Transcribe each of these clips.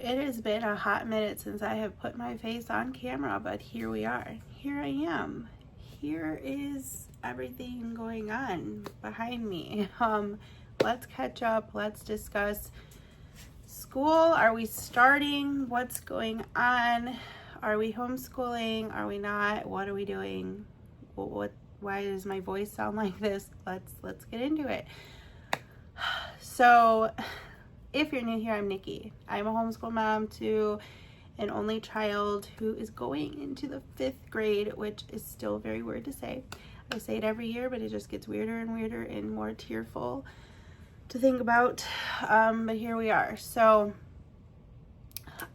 It has been a hot minute since I have put my face on camera, but here we are. Here I am. Here is everything going on behind me. Let's catch up. Let's discuss school. Are we starting? What's going on? Are we homeschooling? Are we not? What are we doing? Why does my voice sound like this? Let's get into it. So, if you're new here, I'm Nickie. I'm a homeschool mom to an only child who is going into the 5th grade, which is still very weird to say. I say it every year, but it just gets weirder and weirder and more tearful to think about. But here we are. So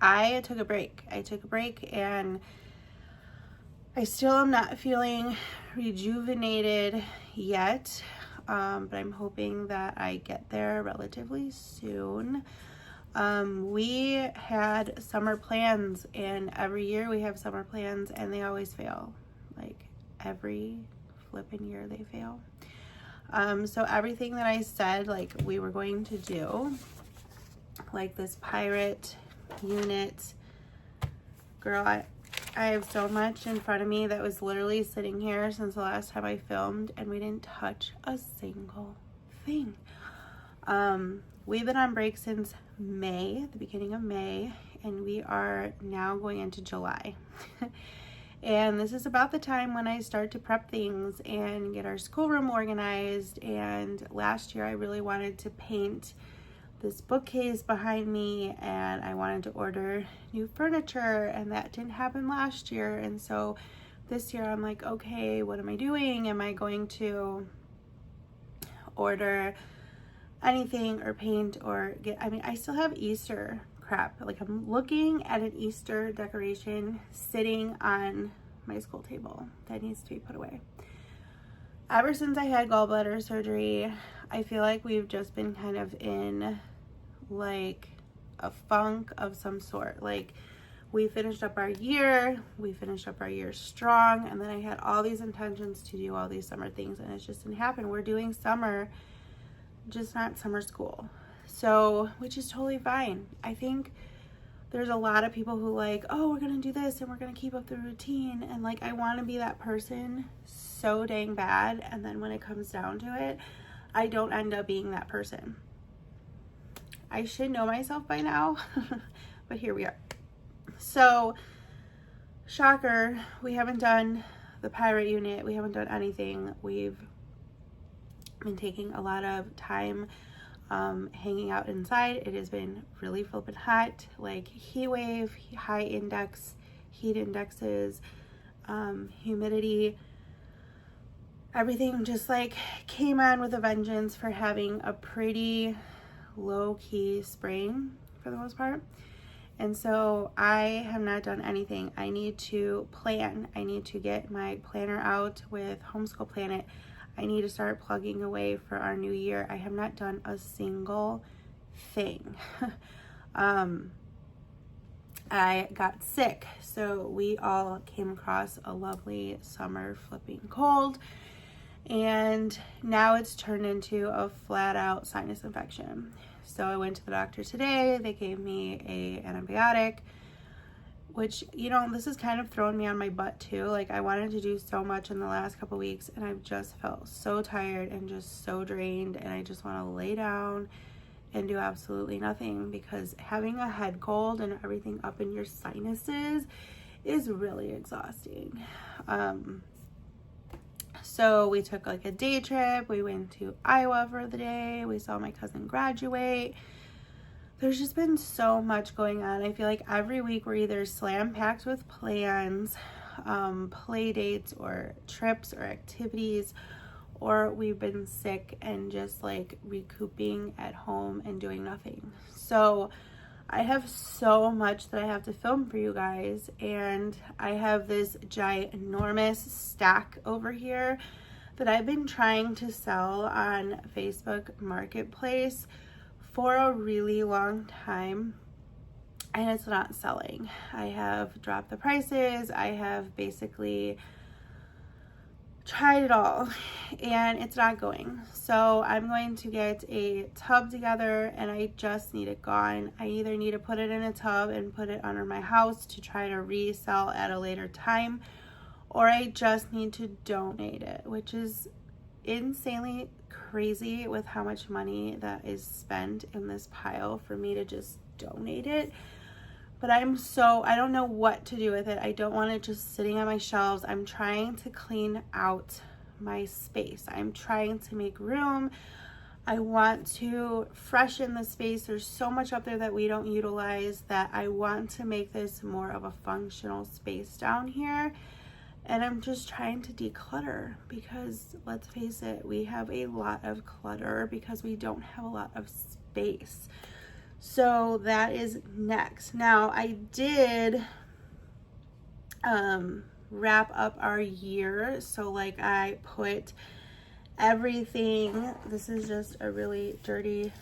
I took a break. And I still am not feeling rejuvenated yet. But I'm hoping that I get there relatively soon. We had summer plans, and every year we have summer plans and they always fail. Like every flipping year they fail. So everything that I said like we were going to do, like this pirate unit, girl, I have so much in front of me that was literally sitting here since the last time I filmed, and we didn't touch a single thing. We've been on break since May, the beginning of May, and we are now going into July. And this is about the time when I start to prep things and get our schoolroom organized. And last year I really wanted to paint this bookcase behind me, and I wanted to order new furniture, and that didn't happen last year. And so this year I'm like, okay, what am I doing? Am I going to order anything or paint or I still have Easter crap. Like I'm looking at an Easter decoration sitting on my school table that needs to be put away. Ever since I had gallbladder surgery, I feel like we've just been kind of in like a funk of some sort. Like we finished up our year strong, and then I had all these intentions to do all these summer things, and it just didn't happen. We're doing summer, just not summer school. So, which is totally fine. I think there's a lot of people who like, oh, we're gonna do this and we're gonna keep up the routine, and like I want to be that person so dang bad, and then when it comes down to it, I don't end up being that person. I should know myself by now, but here we are. So, shocker, we haven't done the pirate unit. We haven't done anything. We've been taking a lot of time hanging out inside. It has been really flippin' hot, like heat wave, high index, heat indexes, humidity. Everything just like came on with a vengeance for having a pretty low-key spring for the most part. And so I have not done anything. I need to plan. I need to get my planner out with Homeschool Planet. I need to start plugging away for our new year. I have not done a single thing. I got sick, so we all came across a lovely summer flipping cold, and now it's turned into a flat out sinus infection. So I went to the doctor today. They gave me an antibiotic, which, you know, this has kind of thrown me on my butt too. Like I wanted to do so much in the last couple weeks, and I've just felt so tired and just so drained, and I just want to lay down and do absolutely nothing, because having a head cold and everything up in your sinuses is really exhausting. So we took like a day trip. We went to Iowa for the day. We saw my cousin graduate. There's just been so much going on. I feel like every week we're either slam packed with plans, play dates or trips or activities, or we've been sick and just like recouping at home and doing nothing. So I have so much that I have to film for you guys, and I have this ginormous stack over here that I've been trying to sell on Facebook Marketplace for a really long time, and it's not selling. I have dropped the prices. I have basically tried it all and it's not going. So I'm going to get a tub together and I just need it gone. I either need to put it in a tub and put it under my house to try to resell at a later time, or I just need to donate it, which is insanely crazy with how much money that is spent in this pile for me to just donate it. But I don't know what to do with it. I don't want it just sitting on my shelves. I'm trying to clean out my space. I'm trying to make room. I want to freshen the space. There's so much up there that we don't utilize that I want to make this more of a functional space down here. And I'm just trying to declutter because, let's face it, we have a lot of clutter because we don't have a lot of space. So that is next. Now, I did wrap up our year. So like I put everything, this is just a really dirty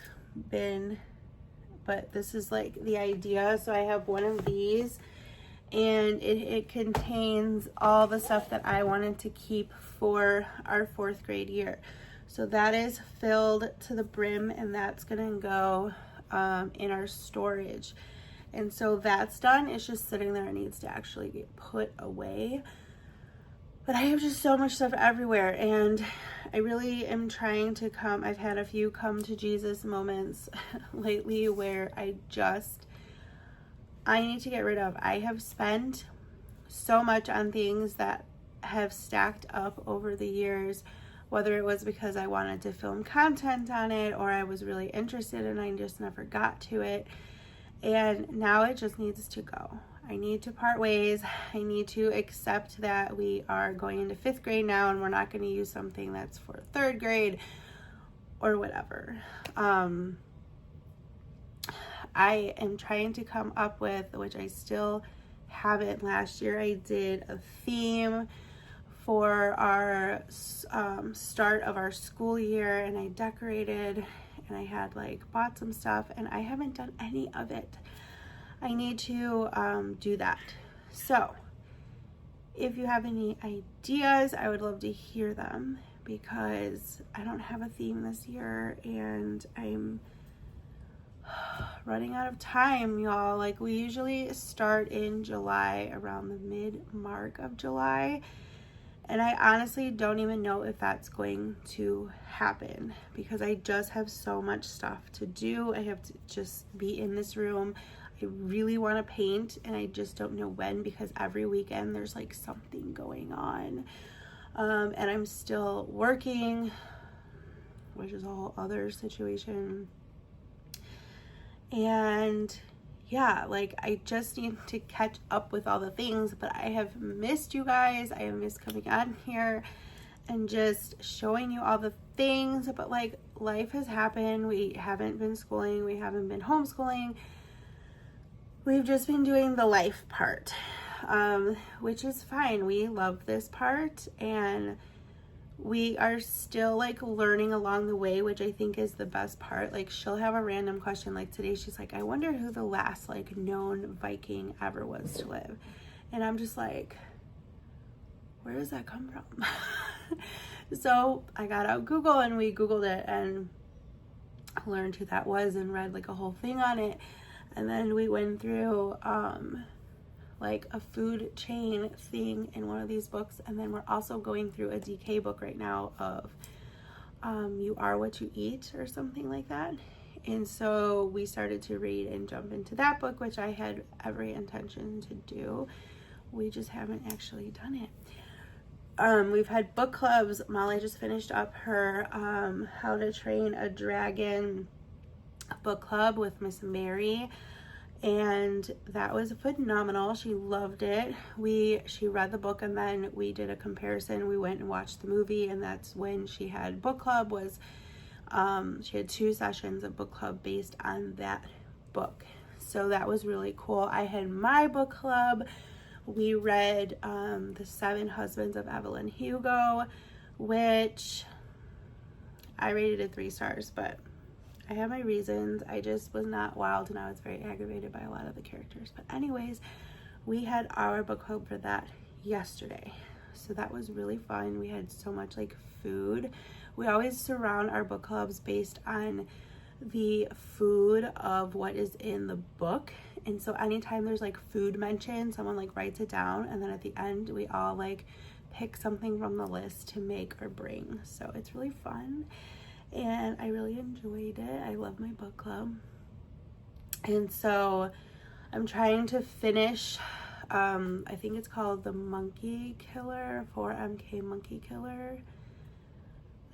bin, but this is like the idea. So I have one of these and it contains all the stuff that I wanted to keep for our 4th grade year. So that is filled to the brim and that's gonna go in our storage. And so that's done. It's just sitting there. It needs to actually get put away. But I have just so much stuff everywhere and I really am trying to I've had a few come to Jesus moments lately where I need to get rid of. I have spent so much on things that have stacked up over the years, whether it was because I wanted to film content on it or I was really interested and I just never got to it. And now it just needs to go. I need to part ways. I need to accept that we are going into 5th grade now and we're not going to use something that's for 3rd grade or whatever. I am trying to come up with, which I still haven't. Last year I did a theme for our start of our school year and I decorated and I had like bought some stuff and I haven't done any of it. I need to do that. So if you have any ideas, I would love to hear them because I don't have a theme this year and I'm running out of time, y'all. Like we usually start in July, around the mid-mark of July. And I honestly don't even know if that's going to happen because I just have so much stuff to do. I have to just be in this room. I really want to paint and I just don't know when because every weekend there's like something going on. And I'm still working, which is a whole other situation. And yeah, like I just need to catch up with all the things, but I have missed you guys. I have missed coming on here and just showing you all the things, but like life has happened. We haven't been schooling. We haven't been homeschooling. We've just been doing the life part, which is fine. We love this part and we are still like learning along the way, which I think is the best part. Like she'll have a random question, like today she's like, I wonder who the last like known Viking ever was to live. And I'm just like, where does that come from? So I got out Google and we Googled it and learned who that was and read like a whole thing on it. And then we went through like a food chain thing in one of these books, and then we're also going through a DK book right now of You Are What You Eat or something like that. And so we started to read and jump into that book, which I had every intention to do. We just haven't actually done it. We've had book clubs. Molly just finished up her How to Train a Dragon book club with Miss Mary, and that was phenomenal. She loved it. She read the book and then we did a comparison. We went and watched the movie, and that's when she had book club. She had 2 sessions of book club based on that book, so that was really cool. I had my book club. We read The 7 Husbands of Evelyn Hugo, which I rated it 3 stars, but I have my reasons. I just was not wild and I was very aggravated by a lot of the characters. But anyways, we had our book club for that yesterday. So that was really fun. We had so much like food. We always surround our book clubs based on the food of what is in the book. And so anytime there's like food mentioned, someone like writes it down, and then at the end we all like pick something from the list to make or bring. So it's really fun and I really enjoyed it. I love my book club. And so I'm trying to finish, I think it's called The Monkey Killer, 4MK Monkey Killer,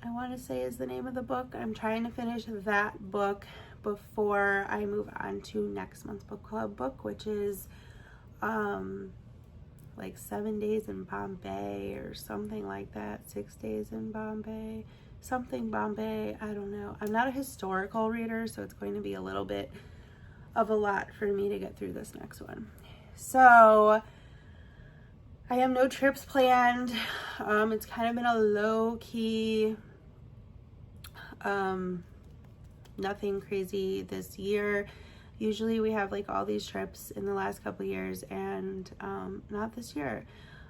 I want to say is the name of the book. I'm trying to finish that book before I move on to next month's book club book, which is like 7 days in Bombay or something like that. 6 days in Bombay, something Bombay, I don't know. I'm not a historical reader, so it's going to be a little bit of a lot for me to get through this next one. So I have no trips planned. It's kind of been a low-key, nothing crazy this year. Usually we have like all these trips in the last couple years, and not this year.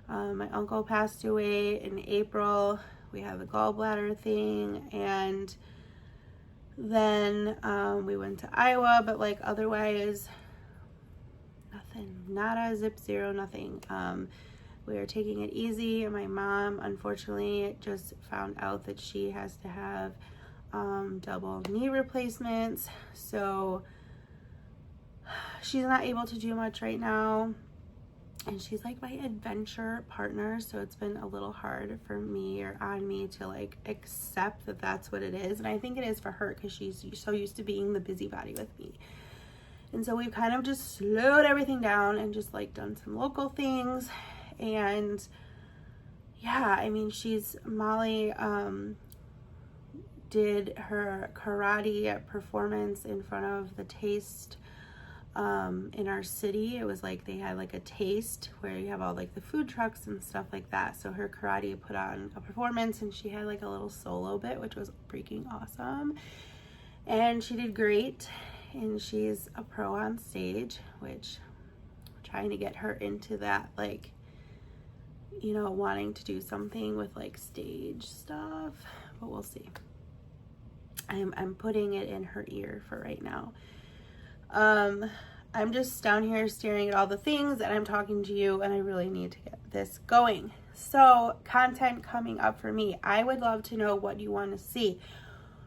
My uncle passed away in April. We had the gallbladder thing, and then we went to Iowa, but like otherwise nothing, nada, zip, zero, nothing. We are taking it easy. My mom unfortunately just found out that she has to have double knee replacements, so she's not able to do much right now, and she's like my adventure partner, so it's been a little hard for me or on me to like accept that that's what it is. And I think it is for her because she's so used to being the busybody with me. And so we've kind of just slowed everything down and just like done some local things. And yeah, I mean, Molly did her karate performance in front of the Taste in our city. It was like they had like a taste where you have all like the food trucks and stuff like that. So her karate put on a performance, and she had like a little solo bit, which was freaking awesome. And she did great, and she's a pro on stage, which I'm trying to get her into that, like, you know, wanting to do something with like stage stuff, but we'll see. I'm putting it in her ear for right now. I'm just down here staring at all the things, and I'm talking to you, and I really need to get this going. So content coming up for me. I would love to know what you want to see.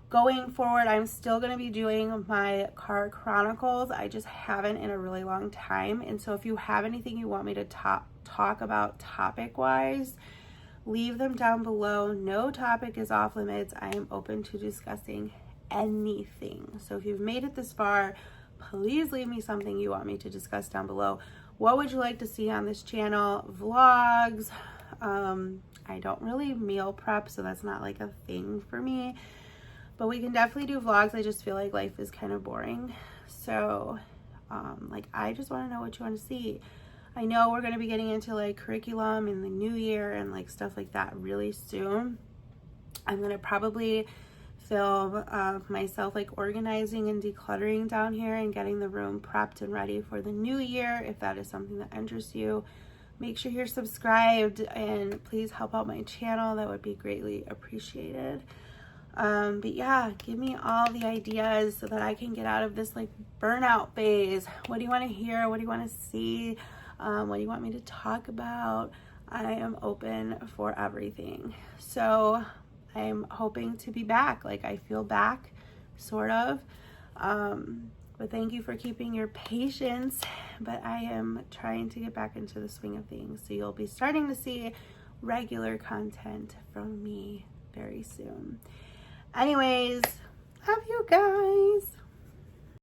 Going forward, I'm still going to be doing my car chronicles. I just haven't in a really long time. And so if you have anything you want me to talk about topic-wise, leave them down below. No topic is off limits. I am open to discussing anything. So if you've made it this far, please leave me something you want me to discuss down below. What would you like to see on this channel? Vlogs. I don't really meal prep, so that's not like a thing for me. But we can definitely do vlogs. I just feel like life is kind of boring. So, like, I just want to know what you want to see. I know we're going to be getting into like curriculum in the new year and like stuff like that really soon. I'm going to probably film myself like organizing and decluttering down here and getting the room prepped and ready for the new year. If that is something that interests you, make sure you're subscribed and please help out my channel. That would be greatly appreciated. But yeah, give me all the ideas so that I can get out of this like burnout phase. What do you want to hear? What do you want to see? What do you want me to talk about? I am open for everything. So I'm hoping to be back. Like, I feel back, sort of. But thank you for keeping your patience. But I am trying to get back into the swing of things. So you'll be starting to see regular content from me very soon. Anyways, love you guys.